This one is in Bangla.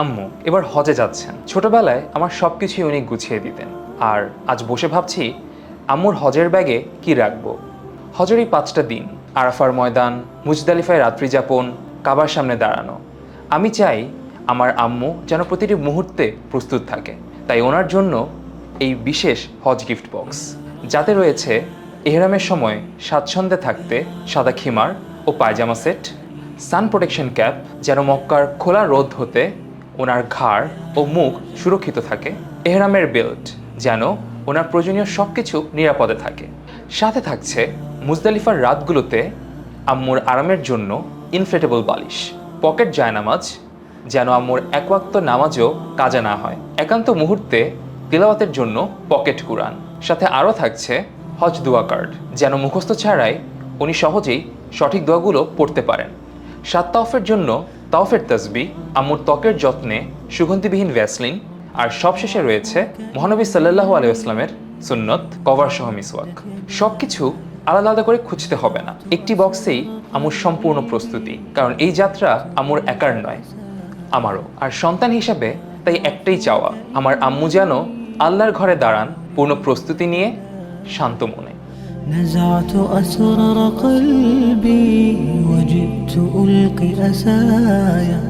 আম্মু এবার হজে যাচ্ছেন। ছোটবেলায় আমার সব কিছুই উনি গুছিয়ে দিতেন, আর আজ বসে ভাবছি আম্মুর হজের ব্যাগে কি রাখবো। হজের এই 5টা দিন, আরাফার ময়দান, মুজদালিফায় রাত্রি যাপন, কাবার সামনে দাঁড়ানো। আমি চাই আমার আম্মু যেন প্রতিটি মুহূর্তে প্রস্তুত থাকে। তাই ওনার জন্য এই বিশেষ হজ গিফট বক্স, যাতে রয়েছে এহরামের সময় স্বাচ্ছন্দ্যে থাকতে সাদা খিমার ও পায়জামা সেট, সান প্রোটেকশন ক্যাপ যেন মক্কার খোলা রোদ হতে ওনার ঘাড় ও মুখ সুরক্ষিত থাকে, এহরামের বেল্ট যেন ওনার প্রয়োজনীয় সব কিছু নিরাপদে থাকে। সাথে থাকছে মুজদালিফার রাতগুলোতে আম্মুর আরামের জন্য ইনফ্লেটেবল বালিশ, পকেট জায়নামাজ যেন আম্মুর এক ওয়াক্ত নামাজও কাজা না হয়, একান্ত মুহূর্তে তিলাওয়াতের জন্য পকেট কুরআন। সাথে আরও থাকছে হজ দোয়া কার্ড, যেন মুখস্থ ছাড়াই উনি সহজেই সঠিক দোয়াগুলো পড়তে পারেন। 7 তাওয়াফের জন্য তাওয়াফের তাসবিহ, আম্মুর ত্বকের যত্নে সুগন্ধিবিহীন ভ্যাসলিন, আর সবশেষে রয়েছে মহানবী সাল্লাল্লাহু আলাইহি ওয়াসাল্লামের সুন্নত কভার সহ মিসওয়াক। সব কিছু আলাদা আলাদা করে খুঁজতে হবে না, একটি বক্সেই আম্মুর সম্পূর্ণ প্রস্তুতি। কারণ এই যাত্রা আম্মুর একার নয়, আমারও। আর সন্তান হিসাবে তাই একটাই চাওয়া, আমার আম্মু যেন আল্লাহর ঘরে দাঁড়ান পূর্ণ প্রস্তুতি নিয়ে, শান্ত মনে। نزعت أسرار قلبي وجئت ألقي أسايا